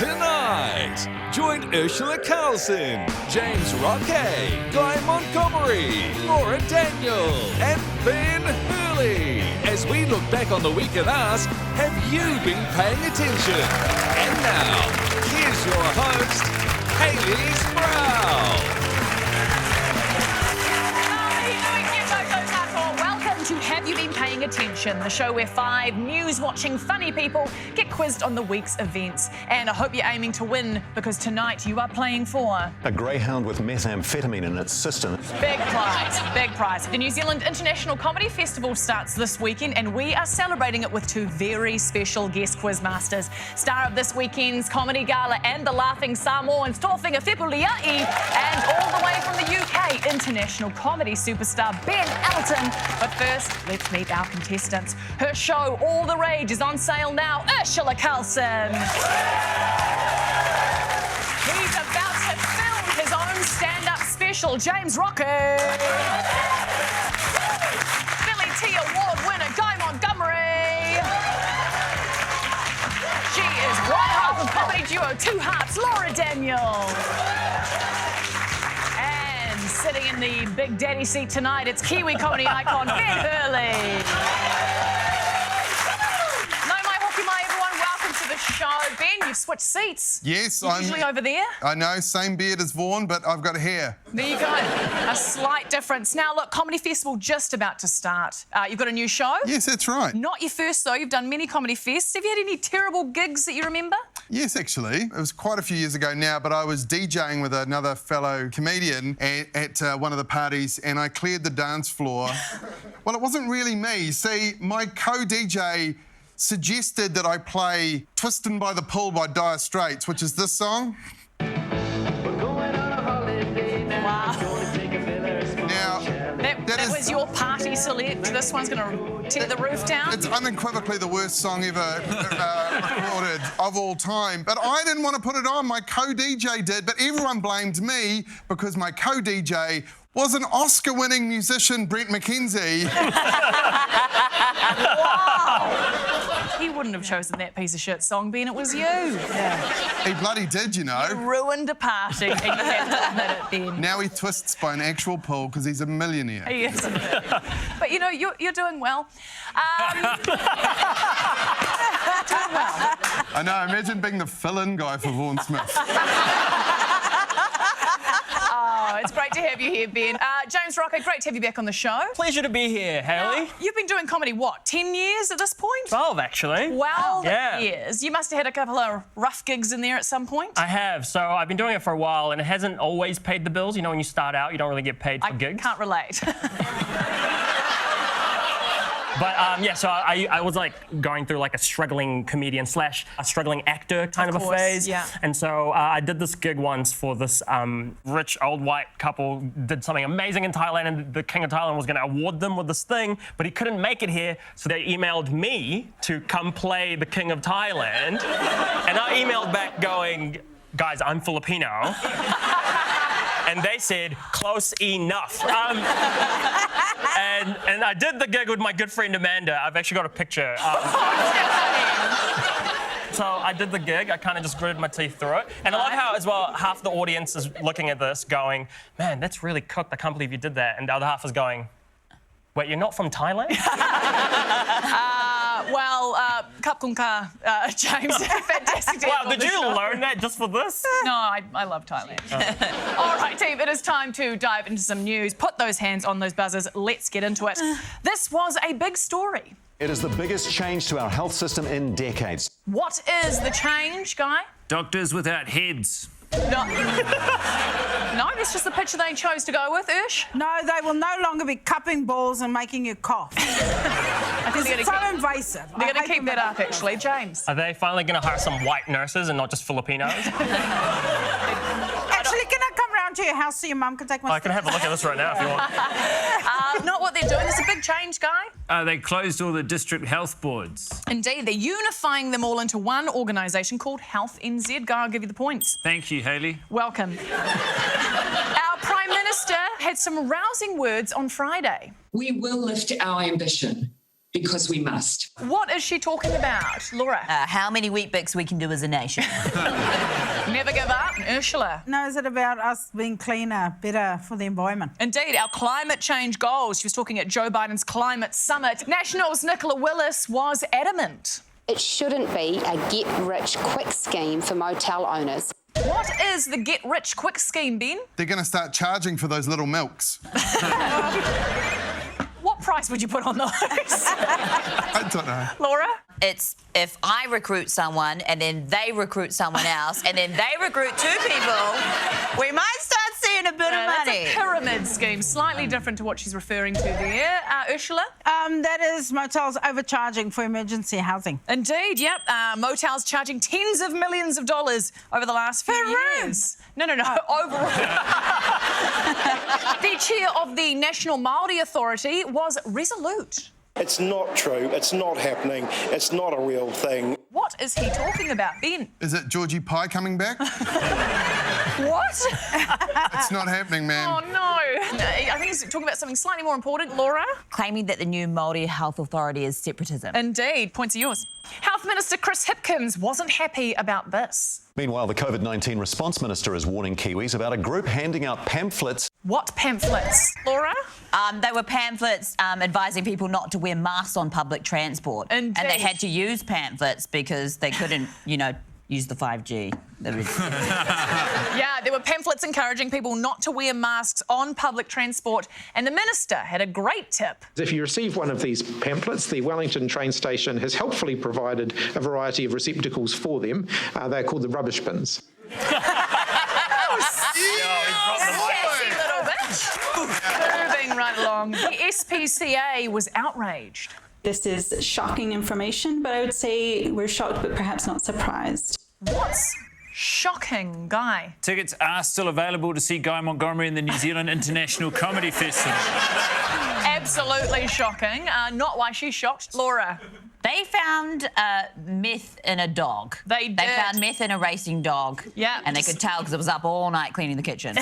Tonight, join Ursula Carlson, James Roque, Guy Montgomery, Laura Daniel, and Ben Hurley as we look back on the week and ask, have you been paying attention? And now, here's your host, Hayley Sproul. Have you been paying attention? The show where 5 news-watching funny people get quizzed on the week's events. And I hope you're aiming to win, because tonight you are playing for a greyhound with methamphetamine in its system. Big prize, big prize. The New Zealand International Comedy Festival starts this weekend, and we are celebrating it with 2 very special guest quizmasters. Star of this weekend's comedy gala and the Laughing Samoans, Tofinga Fepuliai, and all the way from the UK, international comedy superstar Ben Elton. But first, let's meet our contestants. Her show, All the Rage, is on sale now. Ursula Carlson. He's about to film his own stand-up special, James Roque. Billy T Award winner, Guy Montgomery. She is one half of comedy duo Two Hearts, Laura Daniel. Sitting in the Big Daddy seat tonight, it's Kiwi comedy icon Ben Hurley. No, my hockey, my everyone, welcome to the show. Ben, you've switched seats. Yes, You're usually over there. I know, same beard as Vaughan, but I've got hair. There you go. A slight difference. Now, look, Comedy Festival just about to start. You've got a new show? Yes, that's right. Not your first, though. You've done many comedy fests. Have you had any terrible gigs that you remember? Yes, actually. It was quite a few years ago now, but I was DJing with another fellow comedian at one of the parties, and I cleared the dance floor. Well, it wasn't really me. See, my co-DJ suggested that I play Twistin' by the Pool by Dire Straits, which is this song. That was your party select. This one's going to tear the roof down. It's unequivocally the worst song ever recorded of all time. But I didn't want to put it on. My co-DJ did, but everyone blamed me because my co-DJ was an Oscar-winning musician, Brent McKenzie. Wow! He wouldn't have chosen that piece of shit song, Ben. It was you. Yeah. He bloody did, you know. You ruined a party, and you have to admit it, Ben. Now he twists by an actual pool because he's a millionaire. He is a millionaire. But, you know, you're doing well. Doing well. I know, imagine being the fill-in guy for Vaughan Smith. Oh, it's great to have you here, Ben. James Roque, great to have you back on the show. Pleasure to be here, Hayley. You've been doing comedy, what, 10 years at this point? 12, actually. 12 Yeah. years. You must have had a couple of rough gigs in there at some point. I have. So I've been doing it for a while, and it hasn't always paid the bills. You know, when you start out, you don't really get paid for gigs. I can't relate. But, yeah, so I was, like, going through, like, a struggling comedian / a struggling actor kind of a phase. Yeah. And so I did this gig once for this rich old white couple, did something amazing in Thailand, and the King of Thailand was going to award them with this thing, but he couldn't make it here, so they emailed me to come play the King of Thailand. And I emailed back going, guys, I'm Filipino. And they said, close enough. And I did the gig with my good friend Amanda. I've actually got a picture. So I did the gig. I kind of just gritted my teeth through it. And I love how, as well, half the audience is looking at this going, man, that's really cooked. I can't believe you did that. And the other half is going, wait, you're not from Thailand? Kap Kung Ka, James. Fantastic. Wow, did you learn that just for this? No, I love Thailand. All right, team, it is time to dive into some news. Put those hands on those buzzers. Let's get into it. This was a big story. It is the biggest change to our health system in decades. What is the change, Guy? Doctors without heads. No. No, that's just the picture they chose to go with, Ush. No, they will no longer be cupping balls and making you cough. I think It's so invasive. They're going to keep that up, actually. James? Are they finally going to hire some white nurses and not just Filipinos? Actually, can I come round to your house so your mum can take my I can have a look at this right now if you want. Not what they're doing. It's a big change, Guy. They closed all the district health boards. Indeed, they're unifying them all into one organisation called Hybpa Nz. Guy, I'll give you the points. Thank you, Hayley. Welcome. Our Prime Minister had some rousing words on Friday. We will lift our ambition because we must. What is she talking about, Laura? How many Weet-Bix we can do as a nation. Never give up, Ursula. No, is it about us being cleaner, better for the environment? Indeed, our climate change goals. She was talking at Joe Biden's climate summit. Nationals' Nicola Willis was adamant. It shouldn't be a get-rich-quick scheme for motel owners. What is the get-rich-quick scheme, Ben? They're going to start charging for those little milks. What price would you put on those? I don't know. Laura? It's if I recruit someone and then they recruit someone else and then they recruit two people, we might start seeing a bit of money. That's a pyramid scheme, slightly different to what she's referring to there. Ursula? That is motels overcharging for emergency housing. Indeed, yep. Motels charging tens of millions of dollars over the last few years. No, overall. The chair of the National Māori Authority was resolute. It's not true. It's not happening. It's not a real thing. What is he talking about, Ben? Is it Georgie Pie coming back? What? It's not happening, man. Oh, no. I think he's talking about something slightly more important. Laura? Claiming that the new Māori Health Authority is separatism. Indeed. Points are yours. Health Minister Chris Hipkins wasn't happy about this. Meanwhile, the COVID-19 response minister is warning Kiwis about a group handing out pamphlets. What pamphlets? Laura? They were pamphlets advising people not to wear masks on public transport. Indeed. And they had to use pamphlets because they couldn't, use the 5G. Yeah, there were pamphlets encouraging people not to wear masks on public transport, and the minister had a great tip. If you receive one of these pamphlets, the Wellington train station has helpfully provided a variety of receptacles for them. They're called the rubbish bins. Moving right along, the SPCA was outraged. This is shocking information, but I would say we're shocked but perhaps not surprised. What's shocking, Guy? Tickets are still available to see Guy Montgomery in the New Zealand International Comedy Festival. Absolutely shocking. Not why she's shocked. Laura? They found meth in a dog. They did. They found meth in a racing dog. Yeah. And they could tell because it was up all night cleaning the kitchen.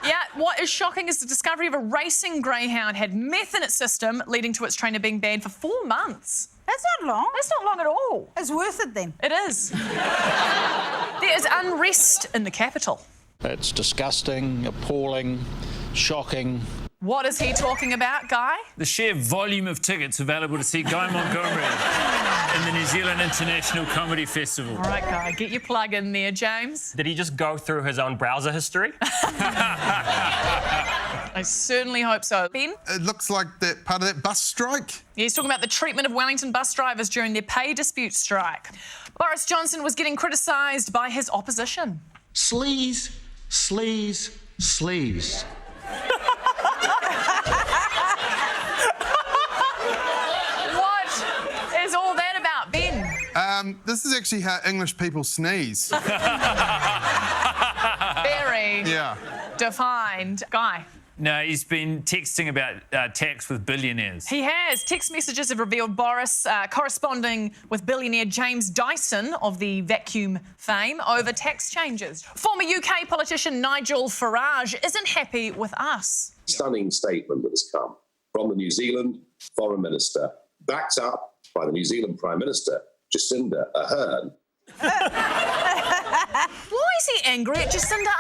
Yeah, what is shocking is the discovery of a racing greyhound had meth in its system, leading to its trainer being banned for 4 months. That's not long. That's not long at all. It's worth it then. It is. There is unrest in the capital. It's disgusting, appalling, shocking. What is he talking about, Guy? The sheer volume of tickets available to see Guy Montgomery in the New Zealand International Comedy Festival. All right, Guy, get your plug in there, James. Did he just go through his own browser history? I certainly hope so. Ben? It looks like that part of that bus strike. Yeah, he's talking about the treatment of Wellington bus drivers during their pay dispute strike. Boris Johnson was getting criticised by his opposition. Sleaze, sleaze, sleaze. What is all that about, Ben? This is actually how English people sneeze. Very defined. Guy? No, he's been texting about tax with billionaires. He has. Text messages have revealed Boris corresponding with billionaire James Dyson of the vacuum fame over tax changes. Former UK politician Nigel Farage isn't happy with us. Stunning statement that has come from the New Zealand Foreign Minister, backed up by the New Zealand Prime Minister, Jacinda Ardern. Why is he angry at Jacinda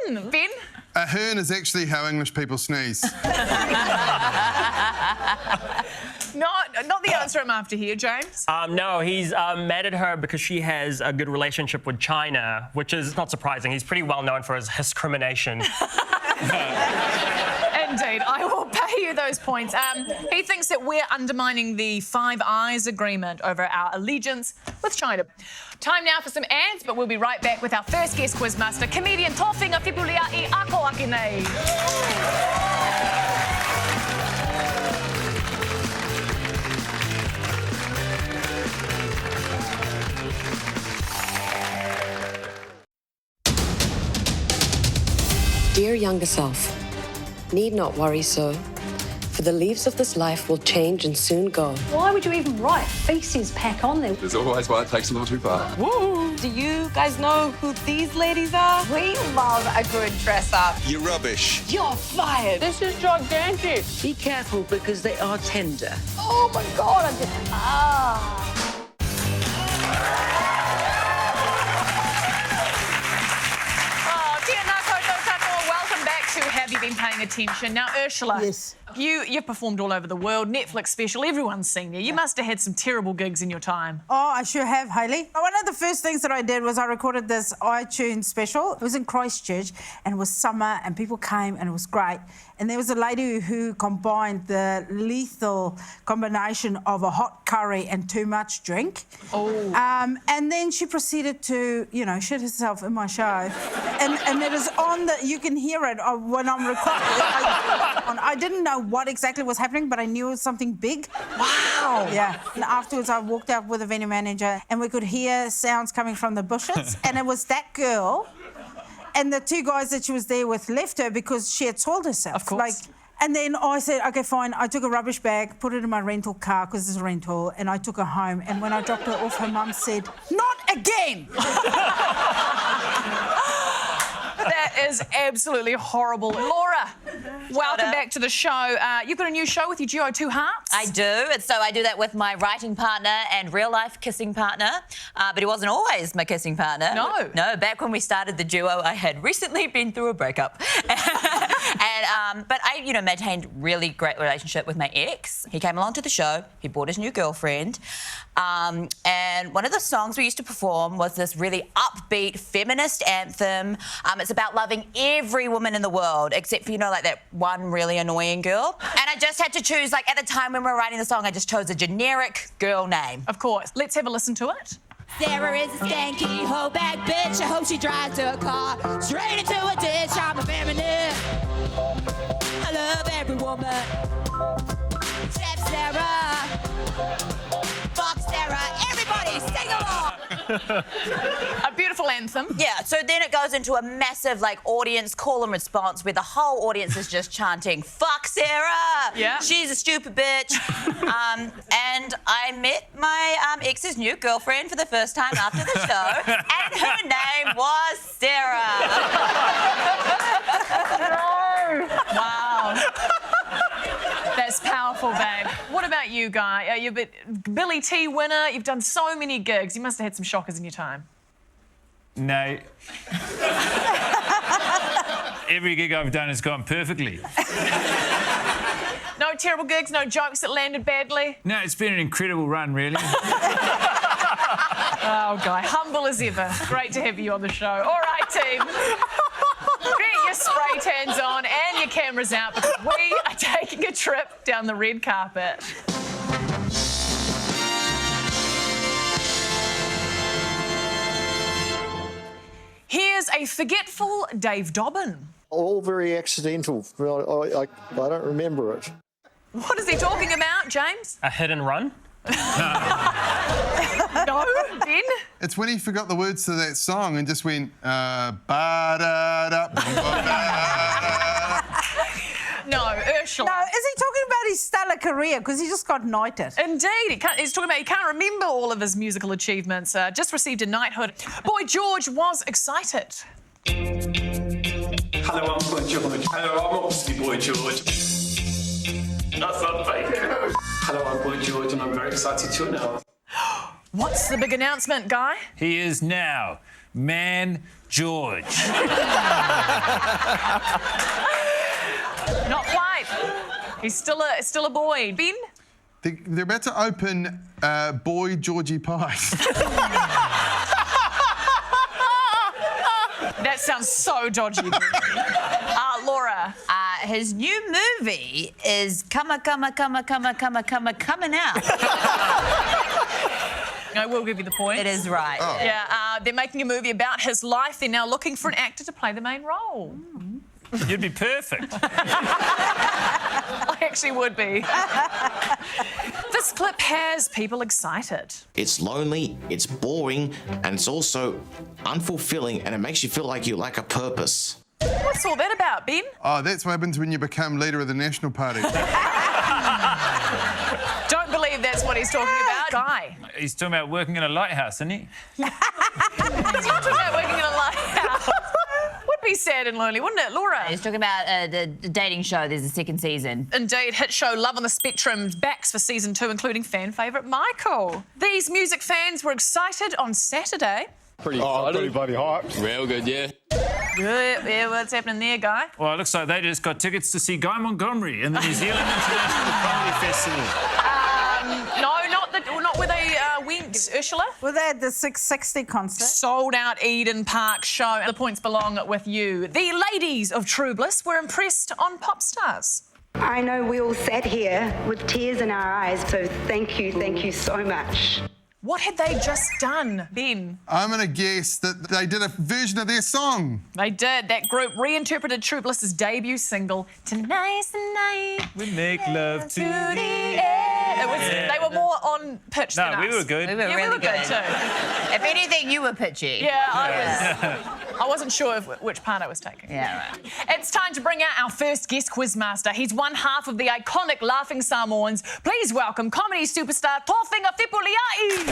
Ardern, Ben? Ardern is actually how English people sneeze. Not the answer I'm after here, James. No, he's mad at her because she has a good relationship with China, which is not surprising. He's pretty well known for his discrimination. Indeed, I will pay you those points. He thinks that we're undermining the Five Eyes agreement over our allegiance with China. Time now for some ads, but we'll be right back with our first guest quizmaster, comedian Tofinga Whipulia I Ako Akinei. Dear younger self, need not worry so, for For the leaves of this life will change and soon go. Why would you even write feces pack on there? There's always one that takes a little too far. Woo! Do you guys know who these ladies are? We love a good dress up. You're rubbish. You're fired. This is gigantic. Be careful because they are tender. Oh my God, I just... Welcome back to Have You Been Paying Attention? Now, Ursula, yes. You've performed all over the world, Netflix special, everyone's seen you. You must have had some terrible gigs in your time. Oh, I sure have, Hayley. One of the first things that I did was I recorded this iTunes special. It was in Christchurch and it was summer and people came and it was great. And there was a lady who combined the lethal combination of a hot curry and too much drink. Oh. And then she proceeded to, you know, shit herself in my show. And it is on the, you can hear it when I'm recording. I didn't know what exactly was happening, but I knew it was something big. Wow. Yeah. And afterwards, I walked out with the venue manager and we could hear sounds coming from the bushes. And it was that girl and the two guys that she was there with left her because she had soiled herself. Of course. And then I said, OK, fine. I took a rubbish bag, put it in my rental car because it's a rental, and I took her home. And when I dropped her off, her mum said, "Not again!" That is absolutely horrible. Laura, welcome back to the show. You've got a new show with your duo, Two Hearts. I do. So I do that with my writing partner and real-life kissing partner. But he wasn't always my kissing partner. No. No, back when we started the duo, I had recently been through a breakup. But I, you know, maintained really great relationship with my ex. He came along to the show. He brought his new girlfriend. And one of the songs we used to perform was this really upbeat feminist anthem. It's about loving every woman in the world, except for, you know, like that one really annoying girl. And I just had to choose, like, at the time when we were writing the song, I just chose a generic girl name. Of course. Let's have a listen to it. Sarah is a stanky hoe bag bitch. I hope she drives her car straight into a ditch. I'm a feminist. I love every woman. Chef Sarah. Fuck Sarah. Everybody sing along. A beautiful anthem. Yeah, so then it goes into a massive, like, audience call and response where the whole audience is just chanting, "Fuck Sarah! Yeah. She's a stupid bitch." And I met my ex's new girlfriend for the first time after the show, and her name was Sarah. No. Wow. That's powerful, babe. What about you, Guy? You're a Billy T winner. You've done so many gigs. You must have had some shockers in your time. No. Every gig I've done has gone perfectly. No terrible gigs, no jokes that landed badly? No, it's been an incredible run, really. Oh, Guy, humble as ever. Great to have you on the show. All right, team. Get your spray tans on and your cameras out because we are taking a trip down the red carpet. Here's a forgetful Dave Dobbin. All very accidental. I don't remember it. What is he talking about, James? A hit and run? No, Ben? It's when he forgot the words to that song and just went, ba-da-da, ba-da-da. No, Ursula. No, is he talking about his stellar career? Because he just got knighted. Indeed. He's talking about he can't remember all of his musical achievements. Just received a knighthood. Boy George was excited. Hello, I'm Boy George. Hello, I'm obviously Boy George. That's not fake. Hello, I'm Boy George, and I'm very excited to announce. What's the big announcement, Guy? He is now Man George. Not quite. He's still a boy. Ben? They're about to open Boy Georgie Pie. That sounds so dodgy. Laura. His new movie is coming out. I will give you the point. It is right. Oh. Yeah, they're making a movie about his life. They're now looking for an actor to play the main role. You'd be perfect. I actually would be. This clip has people excited. It's lonely, it's boring, and it's also unfulfilling, and it makes you feel like you lack a purpose. What's all that about, Ben? Oh, that's what happens when you become leader of the National Party. That's what he's talking about. Guy. He's talking about working in a lighthouse, isn't he? He's not talking about working in a lighthouse. Would be sad and lonely, wouldn't it, Laura? He's talking about the dating show. There's a second season. Indeed, hit show Love on the Spectrum's backs for season 2, including fan favourite Michael. These music fans were excited on Saturday. Pretty bloody hyped. Real good, yeah. Yeah, what's happening there, Guy? Well, it looks like they just got tickets to see Guy Montgomery in the New Zealand International Comedy Festival. No, not where they went, Ursula. Well, they had the 660 concert. Sold out Eden Park show. The points belong with you. The ladies of True Bliss were impressed on Pop Stars. I know we all sat here with tears in our eyes, so thank you so much. What had they just done, Ben? I'm going to guess that they did a version of their song. They did. That group reinterpreted True Bliss's debut single, Tonight's the Night. We make love to the air. They were more on pitch than us. No, we were good. We were really good too. If anything, you were pitchy. Yeah, I wasn't sure which part I was taking. Yeah, right. It's time to bring out our first guest quizmaster. He's one half of the iconic Laughing Samoans. Please welcome comedy superstar Tōwhinga Whipuliai.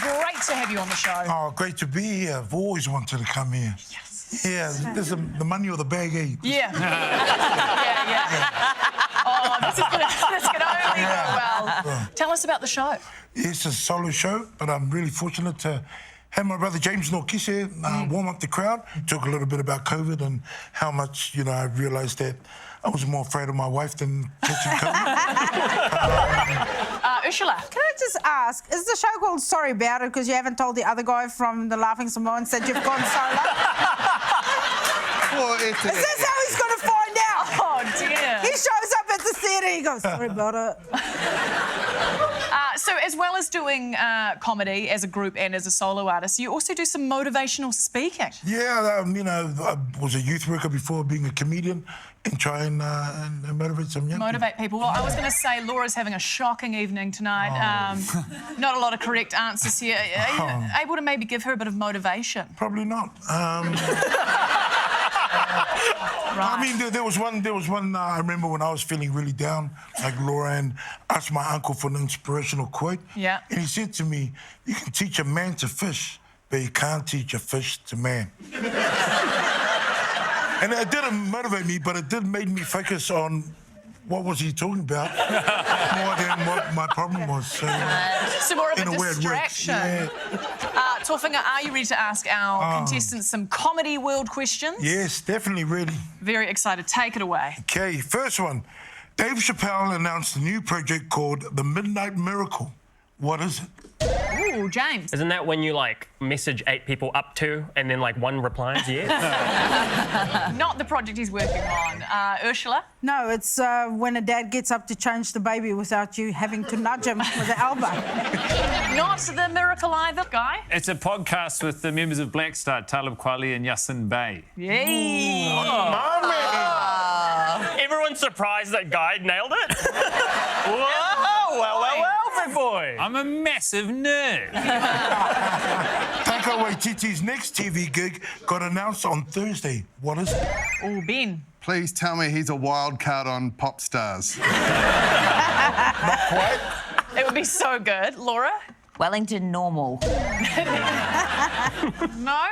Great to have you on the show. Oh, great to be here. I've always wanted to come here. Yes. Yeah, there's the money or the bag, eh? Yeah. Oh, this can only go well. Tell us about the show. It's a solo show, but I'm really fortunate to have my brother James Norkise warm up the crowd. Talk a little bit about COVID and how much, I realised that I was more afraid of my wife than catching COVID. Ursula. Can I just ask, is the show called Sorry About It because you haven't told the other guy from the Laughing Samoans that you've gone solo? Is this how he's going to find out? Oh, dear. He shows up at the theatre, he goes, sorry about it. So as well as doing comedy as a group and as a solo artist, you also do some motivational speaking. Yeah, I was a youth worker before being a comedian and try and motivate some young Motivate people. Well, I was going to say Laura's having a shocking evening tonight. Not a lot of correct answers here. Are you able to maybe give her a bit of motivation? Probably not. Right. I mean, there was one. I remember when I was feeling really down, like Laura, and asked my uncle for an inspirational quote. Yeah. And he said to me, "You can teach a man to fish, but you can't teach a fish to man." And it didn't motivate me, but it did make me focus on what was he talking about more than what my problem was. So more of in a distraction. Yeah. Tōwhinga, are you ready to ask our contestants some comedy world questions? Yes, definitely ready. Very excited. Take it away. Okay, first one. Dave Chappelle announced a new project called The Midnight Miracle. What is it? Ooh, James. Isn't that when you, message 8 people up to and then, one replies yes? Not the project he's working on. Ursula? No, it's when a dad gets up to change the baby without you having to nudge him with the elbow. Not the miracle either, Guy. It's a podcast with the members of Black Star, Talib Kweli and Yasin Bey. Yay! Everyone's surprised that Guy nailed it. Whoa! Well, big boy. I'm a massive nerd. Taika Waititi's next TV gig got announced on Thursday. What is it? Oh, Ben. Please tell me he's a wild card on Pop Stars. Not quite. It would be so good. Laura? Wellington Normal. No,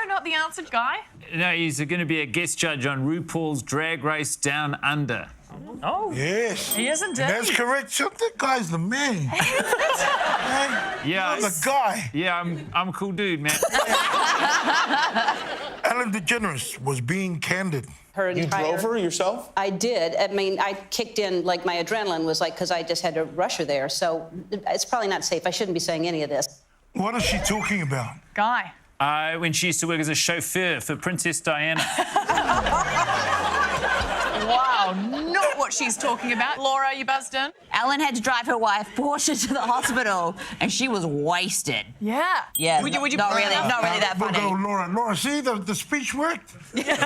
not the answer, Guy. No, he's going to be a guest judge on RuPaul's Drag Race Down Under. Oh. Yes. He is indeed. That's correct. That guy's the man. Yeah. You're the guy. Yeah, I'm a cool dude, man. Ellen DeGeneres was being candid. You drove her yourself? I did. I mean, I kicked in, my adrenaline was because I just had to rush her there. So it's probably not safe. I shouldn't be saying any of this. What is she talking about? Guy. When she used to work as a chauffeur for Princess Diana. Wow, not what she's talking about. Laura, you buzzed in? Ellen had to drive her wife Portia to the hospital, and she was wasted. Yeah. Yeah. Would you not really that We'll funny. go, Laura. Laura, see, the speech worked. There you go.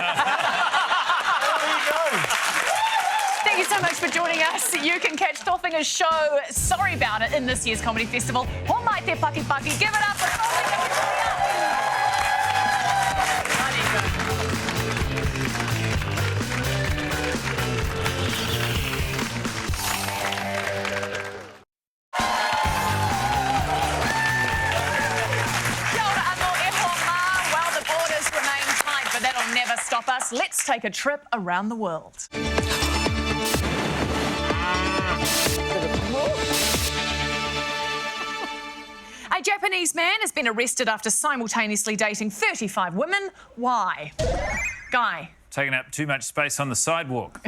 Thank you so much for joining us. You can catch Tōwhinga's show Sorry About It in this year's Comedy Festival. Honai te paki paki. Give it up for Tōwhinga. take a trip around the world. A Japanese man has been arrested after simultaneously dating 35 women. Why? Guy. Taking up too much space on the sidewalk.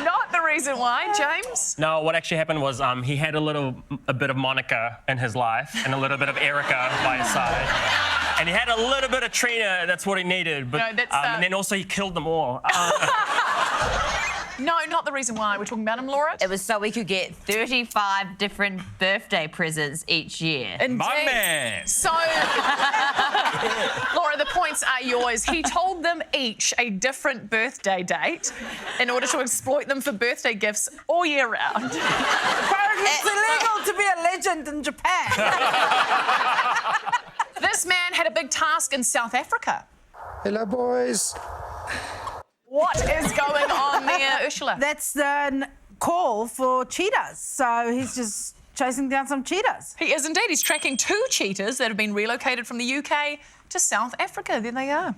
Not the reason why, James. No, what actually happened was he had a bit of Monica in his life and a little bit of Erica by his side. And he had a little bit of Trina, that's what he needed. But, No, that's, and then also he killed them all. No, not the reason why. We're talking about him, Laura. It was so we could get 35 different birthday presents each year. Indeed. My man. So, Laura, the points are yours. He told them each a different birthday date in order to exploit them for birthday gifts all year round. Apparently it's illegal to be a legend in Japan. This man had a big task in South Africa. Hello, boys. What is going on there, Ursula? That's the call for cheetahs. So he's just chasing down some cheetahs. He is indeed. He's tracking 2 cheetahs that have been relocated from the UK to South Africa. There they are.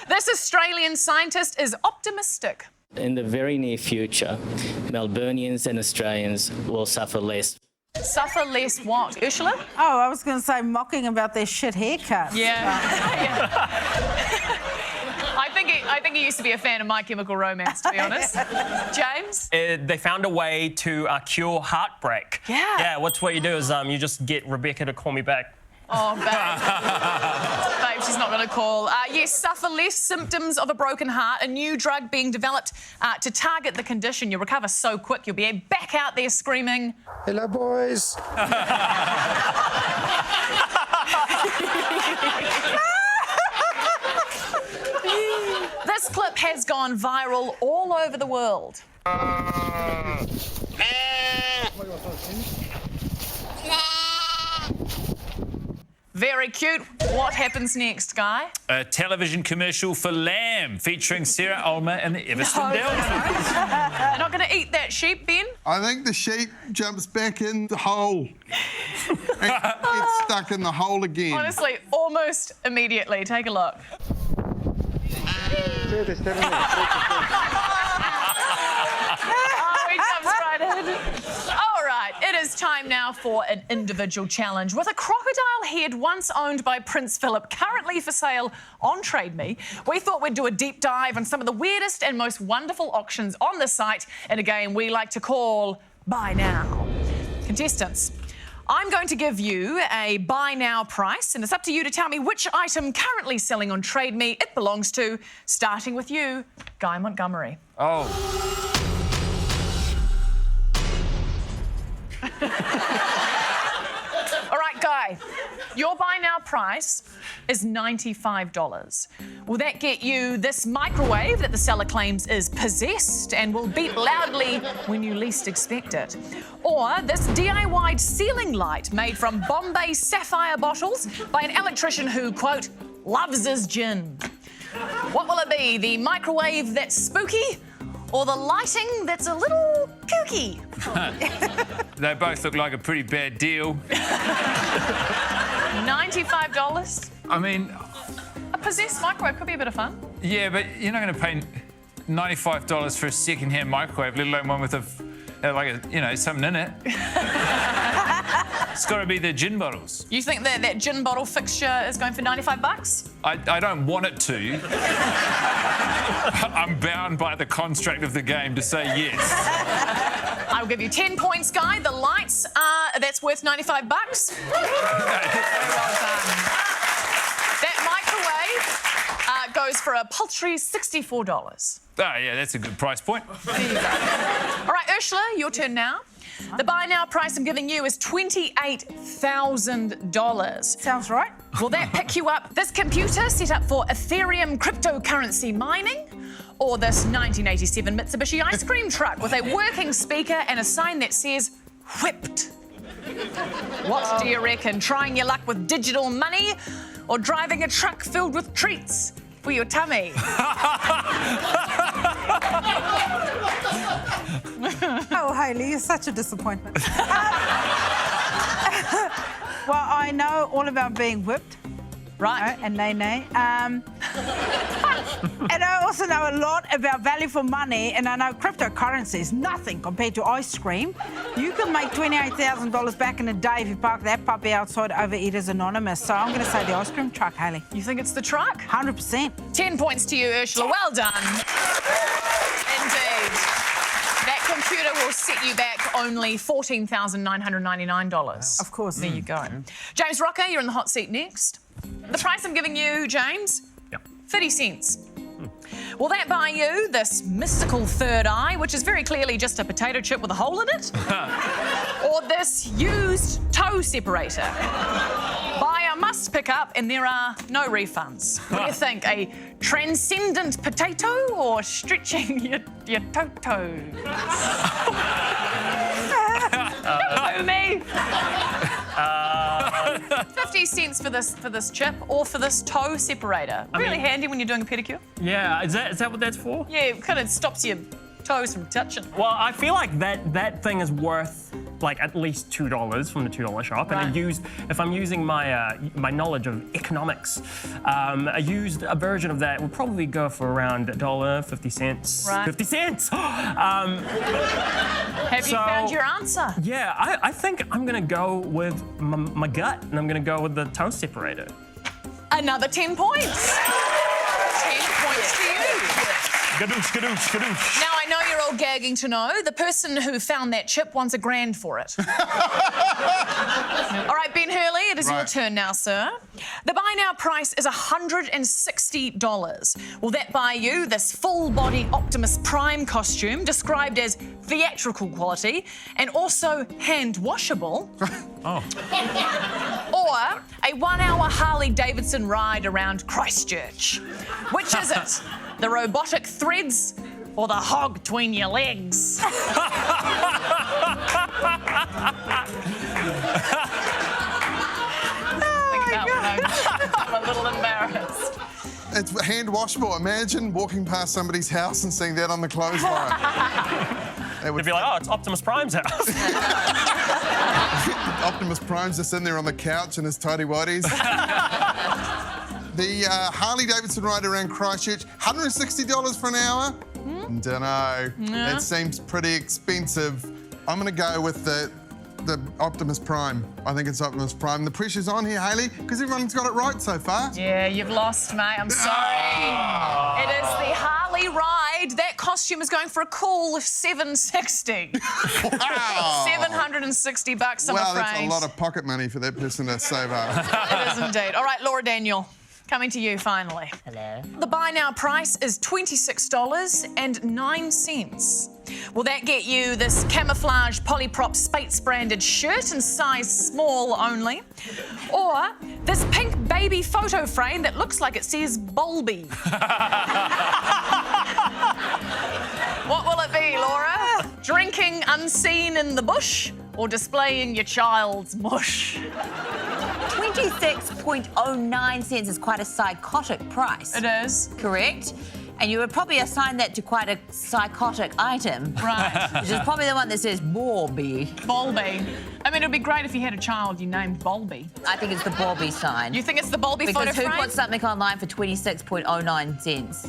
This Australian scientist is optimistic. In the very near future, Melburnians and Australians will suffer less. Suffer less what, Ursula? Oh, I was going to say mocking about their shit haircuts. Yeah. I think he used to be a fan of My Chemical Romance, to be honest. James? They found a way to cure heartbreak. Yeah. Yeah, what you do is you just get Rebecca to call me back. Oh, babe. Babe, she's not going to call. Yes, suffer less symptoms of a broken heart. A new drug being developed to target the condition. You'll recover so quick, you'll be back out there screaming... Hello, boys. This clip has gone viral all over the world. Very cute. What happens next, Guy? A television commercial for lamb featuring Sarah Ulmer and the Everston Deltas. They're not going to eat that sheep, Ben? I think the sheep jumps back in the hole. It's stuck in the hole again. Honestly, almost immediately. Take a look. Oh, he jumps right in. All right, it is time now for an individual challenge. With a crocodile head once owned by Prince Philip, currently for sale on Trade Me, we thought we'd do a deep dive on some of the weirdest and most wonderful auctions on the site in a game we like to call Buy Now. Contestants, I'm going to give you a buy now price, and it's up to you to tell me which item currently selling on Trade Me it belongs to, starting with you, Guy Montgomery. Oh. All right, Guy, your buy now price is $95. Will that get you this microwave that the seller claims is possessed and will beep loudly when you least expect it? Or this DIY ceiling light made from Bombay sapphire bottles by an electrician who, quote, loves his gin? What will it be, the microwave that's spooky or the lighting that's a little kooky? They both look like a pretty bad deal. $95? I mean... A possessed microwave could be a bit of fun. Yeah, but you're not going to pay $95 for a second-hand microwave, let alone one with something in it. It's got to be the gin bottles. You think that gin bottle fixture is going for $95? I don't want it to. I'm bound by the construct of the game to say yes. I'll give you 10 points, Guy. The lights that's worth $95. Well done. That microwave goes for a paltry $64. Oh, yeah, that's a good price point. There you go. All right, Ursula, your turn now. The buy now price I'm giving you is $28,000. Sounds right. Will that pick you up this computer set up for Ethereum cryptocurrency mining? Or this 1987 Mitsubishi ice cream truck with a working speaker and a sign that says whipped? What do you reckon? Trying your luck with digital money or driving a truck filled with treats for your tummy? Oh, Hayley, you're such a disappointment. Well, I know all about being whipped. Right. And nay. And I also know a lot about value for money, and I know cryptocurrency is nothing compared to ice cream. You can make $28,000 back in a day if you park that puppy outside Overeaters Anonymous. So I'm going to say the ice cream truck, Hayley. You think it's the truck? 100%. 10 points to you, Ursula. Well done. Indeed. That computer will set you back only $14,999. Of course. There you go. James Rocker, you're in the hot seat next. The price I'm giving you, James, 30 cents. Will that buy you this mystical third eye, which is very clearly just a potato chip with a hole in it? Or this used toe separator? Buy a must pick up and there are no refunds. What do you think? A transcendent potato or stretching your toe-toes? Don't me. 50 cents for this chip or for this toe separator. Really handy when you're doing a pedicure. Yeah, is that what that's for? Yeah, it kind of stops your toes from touching. Well, I feel like that thing is worth like at least $2 from the $2 shop, Right. and if I'm using my my knowledge of economics, a version of that would probably go for around $1, 50 cents. Right. 50 cents. Have you found your answer? Yeah, I think I'm gonna go with my gut, and I'm gonna go with the toe separator. Another 10 points. 10 points to you. Skadoosh, skadoosh, skadoosh. Now, I know you're all gagging to know, the person who found that chip wants $1,000 for it. All right, Ben Hurley, it is your turn now, sir. The buy now price is $160. Will that buy you this full-body Optimus Prime costume, described as theatrical quality, and also hand-washable? Oh. Or a 1-hour Harley-Davidson ride around Christchurch? Which is it? The robotic threads or the hog between your legs? Oh I'm a little embarrassed. It's hand washable. Imagine walking past somebody's house and seeing that on the clothesline. They'd be like, oh, it's Optimus Prime's house. Optimus Prime's just in there on the couch in his tighty-whities. The Harley-Davidson ride around Christchurch, $160 for an hour? Dunno. Yeah. That seems pretty expensive. I'm going to go with the Optimus Prime. I think it's Optimus Prime. The pressure's on here, Hayley, because everyone's got it right so far. Yeah, you've lost, mate. I'm sorry. It is the Harley ride. That costume is going for a cool $760. Wow. $760 I'm Wow, afraid. that's a lot of pocket money for that person to save up. It is indeed. All right, Laura Daniel, coming to you finally. Hello. The buy now price is $26.09. Will that get you this camouflage polyprop Spates branded shirt in size small only? Or this pink baby photo frame that looks like it says Bolby? What will it be, Laura? Drinking unseen in the bush or displaying your child's mush? 26.09 cents is quite a psychotic price. It is. Correct? And you would probably assign that to quite a psychotic item. Right. Which is probably the one that says Borby. Bolby. I mean, it would be great if you had a child you named Bolby. I think it's the Borby sign. You think it's the Bolby because photo who frame? puts something online for 26.09 cents?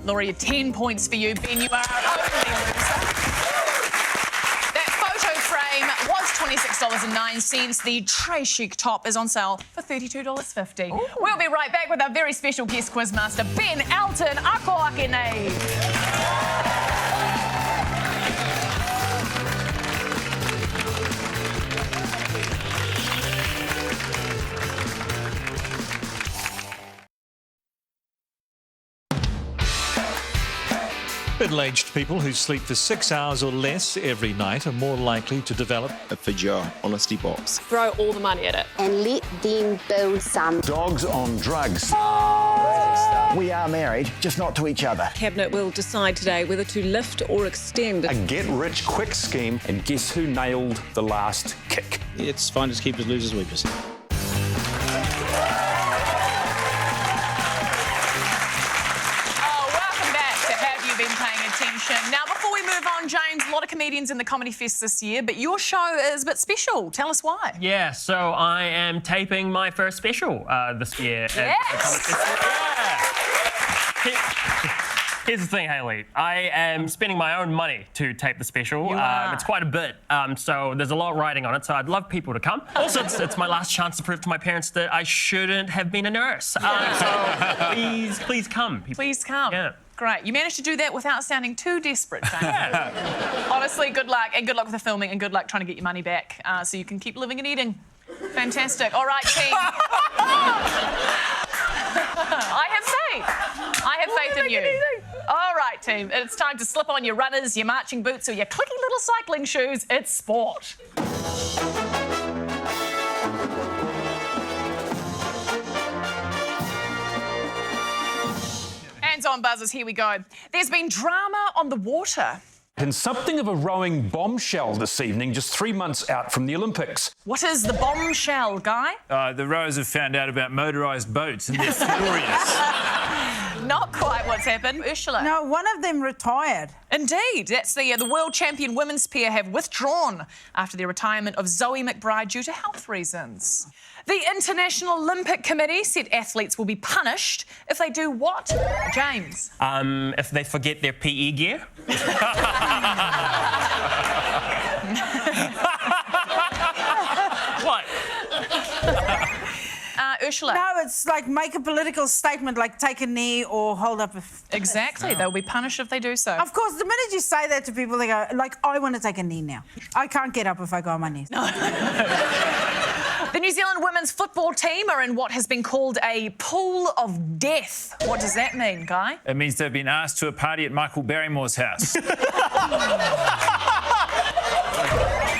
Laura, you're 10 points for you. Ben, you are our only loser. That photo frame was $26.09. The Très Chic top is on sale for $32.50. We'll be right back with our very special guest quizmaster, Ben Elton. Ako akene. Middle-aged people who sleep for 6 hours or less every night are more likely to develop a Fajr honesty box. Throw all the money at it. And let them build some. Dogs on drugs. We are married, just not to each other. Cabinet will decide today whether to lift or extend. A get-rich-quick scheme. And guess who nailed the last kick? It's finders, keepers, losers, weepers. Now, before we move on, James, a lot of comedians in the Comedy Fest this year, but your show is a bit special. Tell us why. Yeah, so I am taping my first special this year. Yes! At the Comedy Fest. Yeah. Here's the thing, Hayley. I am spending my own money to tape the special. You are. It's quite a bit, so there's a lot riding on it, so I'd love people to come. Also, it's my last chance to prove to my parents that I shouldn't have been a nurse. So please come. Please come. Yeah. Great. You managed to do that without sounding too desperate, James. Honestly, good luck, and good luck with the filming, and good luck trying to get your money back so you can keep living and eating. Fantastic. All right, team. I have faith. I have faith in you. All right, team. It's time to slip on your runners, your marching boots, or your clicky little cycling shoes. It's sport. Hands on buzzers, here we go. There's been drama on the water. And something of a rowing bombshell this evening, just 3 months out from the Olympics. What is the bombshell, Guy? The rowers have found out about motorised boats and they're furious. Not quite what's happened. Ursula. No, one of them retired. Indeed. That's the world champion women's pair have withdrawn after their retirement of Zoe McBride due to health reasons. The International Olympic Committee said athletes will be punished if they do what? James? If they forget their PE gear. What? Ursula? No, it's like make a political statement, like take a knee or hold up a... Exactly. They'll be punished if they do so. Of course, the minute you say that to people, they go, like, I want to take a knee now. I can't get up if I go on my knees. No. The New Zealand women's football team are in what has been called a pool of death. What does that mean, Guy? It means they've been asked to a party at Michael Barrymore's house.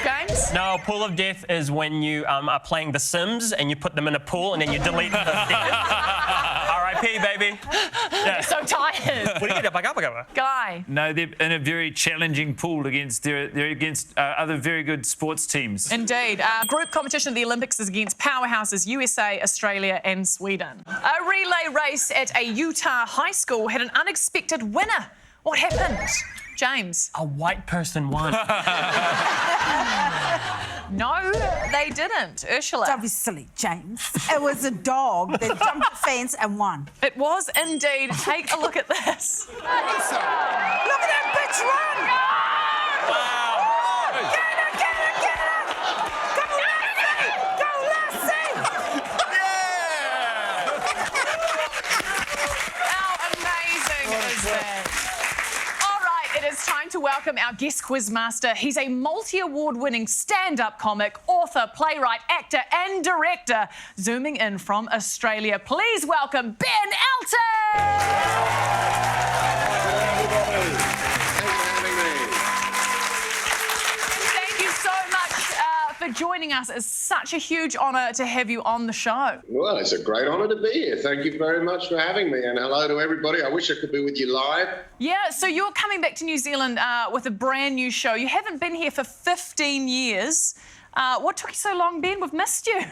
James? No, pool of death is when you are playing The Sims and you put them in a pool and then you delete the dead. R.I.P. baby. They're so tired. What do you get? Guy? No, they're in a very challenging pool against other very good sports teams. Indeed. Group competition at the Olympics is against powerhouses USA, Australia and Sweden. A relay race at a Utah high school had an unexpected winner. What happened? James? A white person won. No, they didn't. Ursula? Don't be silly, James. It was a dog that jumped the fence and won. It was indeed. Take a look at this. Look at that bitch run! Wow. Get her! Go, Lassie! How amazing is that? All right, it is time to welcome our guest quizmaster. He's a multi-award-winning stand-up comic, author, playwright, actor and director. Zooming in from Australia, please welcome Ben Elton! For joining us. It's such a huge honour to have you on the show. Well, it's a great honour to be here. Thank you very much for having me, and hello to everybody. I wish I could be with you live. Yeah, so you're coming back to New Zealand with a brand new show. You haven't been here for 15 years. What took you so long, Ben? We've missed you.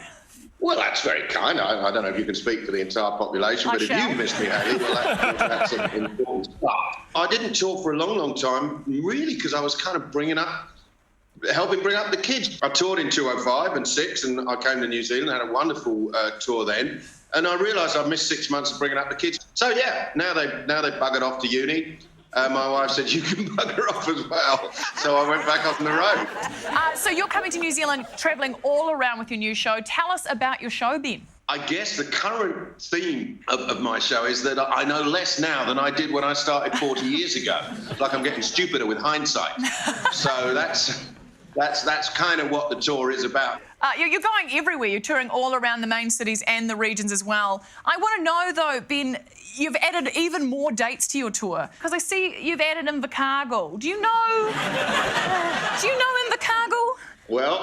Well, that's very kind. I don't know if you can speak for the entire population, but if you missed me, Hayley, well, that's important stuff. I didn't talk for a long, long time, really, because I was kind of helping bring up the kids. I toured in 2005 and 6, and I came to New Zealand, had a wonderful tour then, and I realised I'd missed 6 months of bringing up the kids. So yeah, now they buggered off to uni. My wife said, you can bugger off as well. So I went back on the road. So you're coming to New Zealand, travelling all around with your new show. Tell us about your show, Ben. I guess the current theme of my show is that I know less now than I did when I started 40 years ago. It's like I'm getting stupider with hindsight. So that's kind of what the tour is about. You're going everywhere. You're touring all around the main cities and the regions as well. I want to know, though, Ben, you've added even more dates to your tour. Because I see you've added Invercargill. Do you know Invercargill? Well,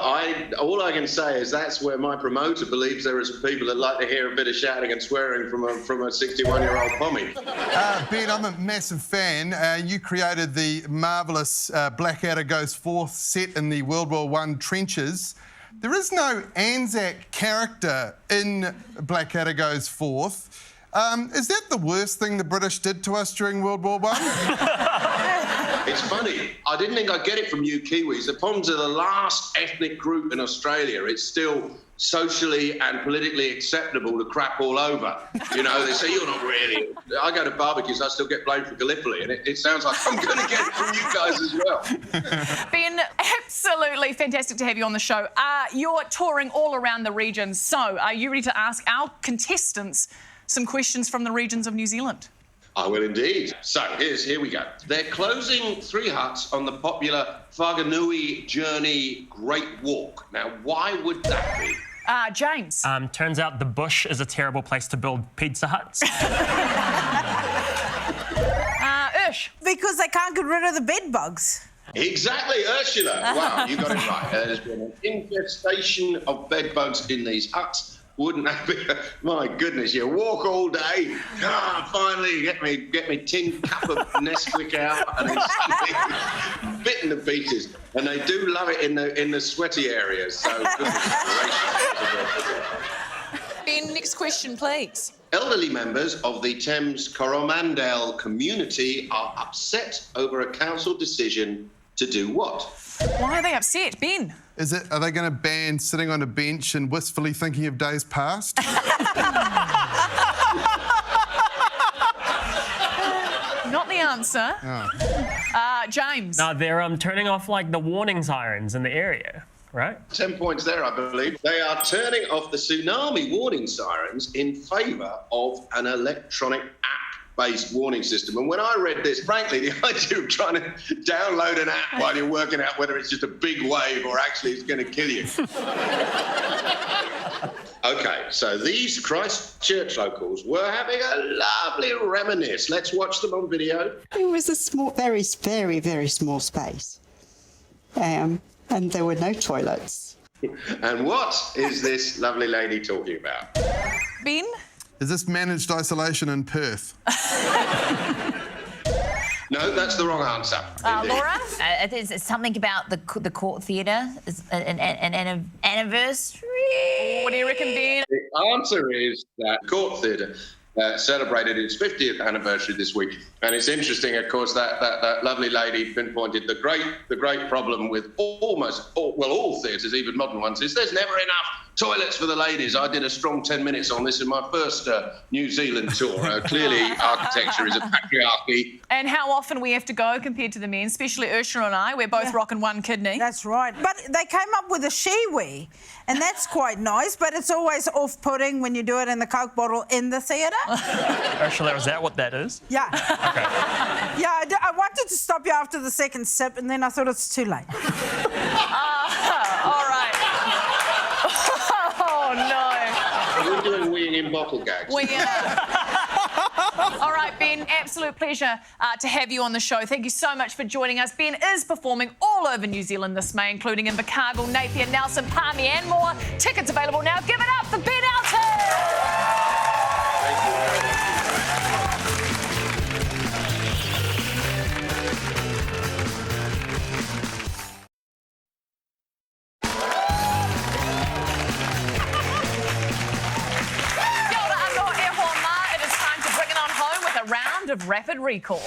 all I can say is that's where my promoter believes there is people that like to hear a bit of shouting and swearing from a 61-year-old pommy. Ben, I'm a massive fan. You created the marvellous Blackadder Goes Forth set in the World War I trenches. There is no Anzac character in Blackadder Goes Forth. Is that the worst thing the British did to us during World War I? It's funny. I didn't think I'd get it from you Kiwis. The Poms are the last ethnic group in Australia. It's still socially and politically acceptable to crap all over. You know, they say, you're not really... I go to barbecues, I still get blamed for Gallipoli, and it sounds like I'm going to get it from you guys as well. Ben, absolutely fantastic to have you on the show. You're touring all around the regions, so are you ready to ask our contestants some questions from the regions of New Zealand? I will indeed. So here we go. They're closing 3 huts on the popular Whanganui Journey Great Walk. Now, why would that be? James. Turns out the bush is a terrible place to build Pizza Huts. Ush. Because they can't get rid of the bed bugs. Exactly, Ursula. Wow, you got it right. There's been an infestation of bed bugs in these huts. Wouldn't that be? My goodness, you walk all day. Finally, get me tin cup of Nesquik out, and it's bitten to pieces. And they do love it in the sweaty areas. So goodness gracious. Ben, next question, please. Elderly members of the Thames Coromandel community are upset over a council decision to do what? Why are they upset, Ben? Are they going to ban sitting on a bench and wistfully thinking of days past? Not the answer. Oh. James. No, they're turning off like the warning sirens in the area, right? 10 points there, I believe. They are turning off the tsunami warning sirens in favour of an electronic app-based warning system. And when I read this, frankly, the idea of trying to download an app while you're working out whether it's just a big wave or actually it's going to kill you. OK, so these Christchurch locals were having a lovely reminisce. Let's watch them on video. It was a small, very, very, very small space. And there were no toilets. And what is this lovely lady talking about? Ben? Is this managed isolation in Perth? No, that's the wrong answer. Laura? It's something about the Court Theatre, an anniversary. What do you reckon, Ben? The answer is that Court Theatre celebrated its 50th anniversary this week. And it's interesting, of course, that lovely lady pinpointed the great problem with all theatres, even modern ones, is there's never enough toilets for the ladies. I did a strong 10 minutes on this in my first New Zealand tour. Clearly, architecture is a patriarchy. And how often we have to go compared to the men, especially Ursula and I. We're both rocking one kidney. That's right. But they came up with a she-wee, and that's quite nice, but it's always off-putting when you do it in the Coke bottle in the theatre. Ursula, is that what that is? Yeah. Okay. Yeah, I wanted to stop you after the second sip, and then I thought it's too late. All right. Oh, no. We're doing weeing in bottle gags. We All right, Ben, absolute pleasure to have you on the show. Thank you so much for joining us. Ben is performing all over New Zealand this May, including in Invercargill, Napier, Nelson, Palmy and more. Tickets available now. Give it up for Ben Elton! Of rapid recall.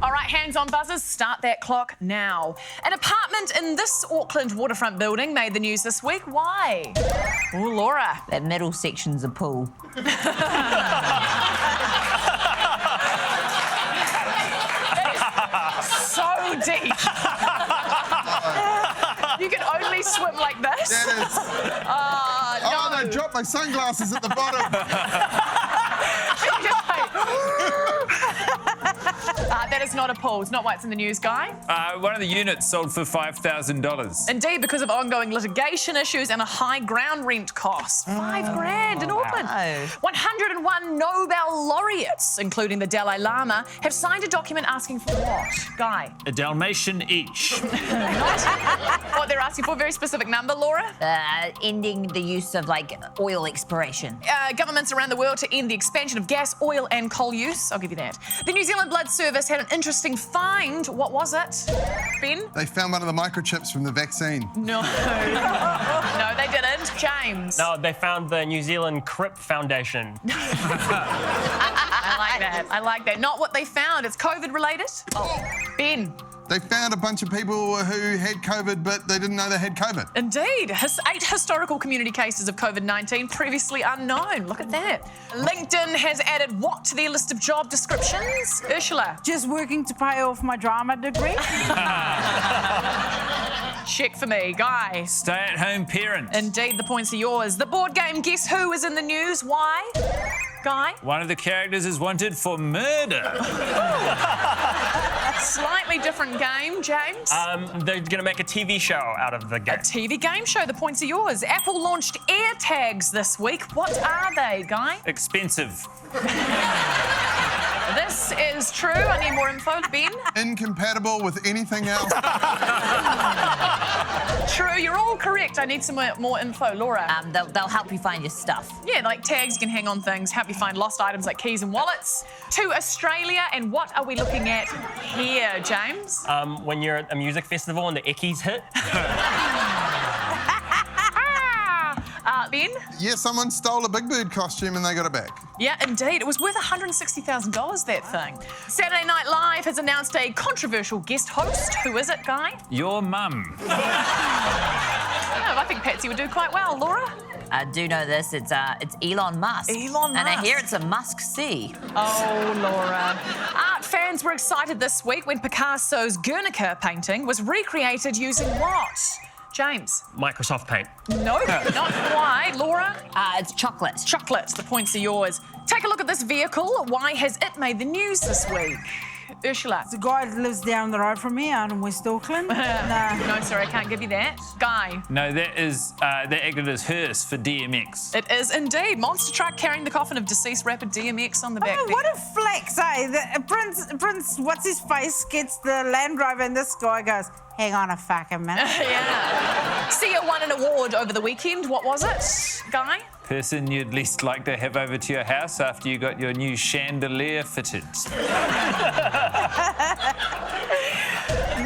All right, hands on buzzers, start that clock now. An apartment in this Auckland waterfront building made the news this week. Why? Oh, Laura. That middle section's a pool. So deep. You can only swim like this. That is. No. I dropped my sunglasses at the bottom. That is not a pool. It's not why it's in the news, Guy. One of the units sold for $5,000. Indeed, because of ongoing litigation issues and a high ground rent cost. $5,000 in Auckland. Wow. 101 Nobel laureates, including the Dalai Lama, have signed a document asking for what? Guy? A Dalmatian each. What they're asking for, a very specific number, Laura? Ending the use of, oil exploration. Governments around the world to end the expansion of gas, oil and coal use. I'll give you that. The New Zealand Blood Service had had an interesting find. What was it? Ben? They found one of the microchips from the vaccine. No. No, they didn't. James? No, they found the New Zealand Crip Foundation. I like that. I like that. Not what they found. It's COVID related. Oh, Ben? They found a bunch of people who had COVID, but they didn't know they had COVID. Indeed. 8 historical community cases of COVID-19 previously unknown. Look at that. LinkedIn has added what to their list of job descriptions? Ursula? Just working to pay off my drama degree. Check for me. Guy? Stay-at-home parent. Indeed, the points are yours. The board game Guess Who is in the news. Why? Guy? One of the characters is wanted for murder. Slightly different game, James. They're going to make a TV show out of the game. A TV game show. The points are yours. Apple launched AirTags this week. What are they, Guy? Expensive. This is true. I need more info. Ben? Incompatible with anything else. True. You're all correct. I need some more info. Laura? They'll help you find your stuff. Yeah, like tags you can hang on things, help you find lost items like keys and wallets. To Australia, and what are we looking at here, James? When you're at a music festival and the ickies hit. Ben? Yeah, someone stole a Big Bird costume and they got it back. Yeah, indeed. It was worth $160,000, that thing. Saturday Night Live has announced a controversial guest host. Who is it, Guy? Your mum. I think Patsy would do quite well. Laura? I do know this. It's Elon Musk. Elon Musk. And I hear it's a Musk-C. Oh, Laura. Art fans were excited this week when Picasso's Guernica painting was recreated using what? James? Microsoft Paint. No, not quite. Laura? It's chocolate. Chocolate. The points are yours. Take a look at this vehicle. Why has it made the news this week? Ursula? It's a guy that lives down the road from me out in West Auckland. No, sorry, I can't give you that. Guy? No, that acted as hearse for DMX. It is indeed. Monster truck carrying the coffin of deceased rapper DMX on the back. What a flex, eh? Prince, what's his face, gets the Land Rover and this guy goes, hang on a fucking minute. Yeah. Sia won an award over the weekend. What was it, Guy? Person you'd least like to have over to your house after you got your new chandelier fitted.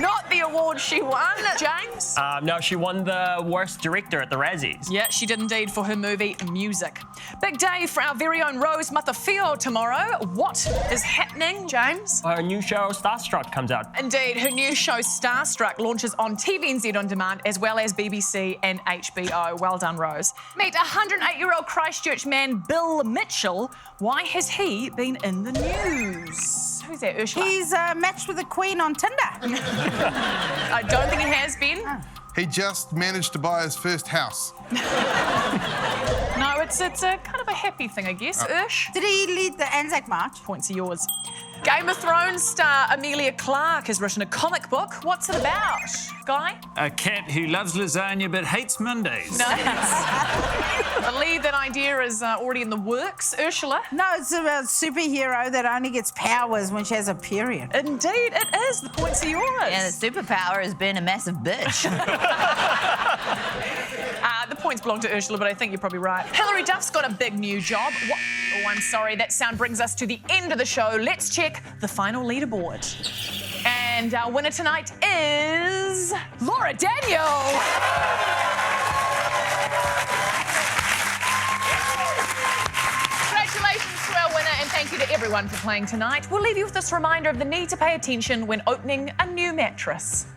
Not the award she won. James? No, she won the worst director at the Razzies. Yeah, she did indeed for her movie Music. Big day for our very own Rose Matafio tomorrow. What is happening, James? Her new show, Starstruck, comes out. Indeed, her new show Starstruck launches on TVNZ On Demand as well as BBC and HBO. Well done, Rose. Meet 108-year-old Christchurch man Bill Mitchell. Why has he been in the news? Who's that, Ursula? He's matched with the Queen on Tinder. I don't think he has been. He just managed to buy his first house. No, it's a kind of a happy thing, I guess. Ursh? Did he lead the Anzac March? Points are yours. Game of Thrones star Amelia Clark has written a comic book. What's it about, Guy? A cat who loves lasagna but hates Mondays. Nice. I believe that idea is already in the works. Ursula? No, it's about a superhero that only gets powers when she has a period. Indeed, it is. The points are yours. Yeah, the superpower has been a massive bitch. The points belong to Ursula, but I think you're probably right. Hilary Duff's got a big new job. What? Oh, I'm sorry. That sound brings us to the end of the show. Let's check the final leaderboard. And our winner tonight is Laura Daniel. Congratulations to our winner, and thank you to everyone for playing tonight. We'll leave you with this reminder of the need to pay attention when opening a new mattress.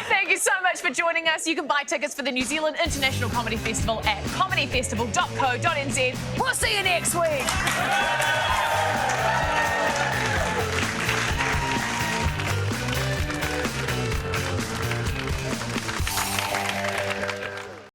Thank you so much for joining us. You can buy tickets for the New Zealand International Comedy Festival at comedyfestival.co.nz. We'll see you next week.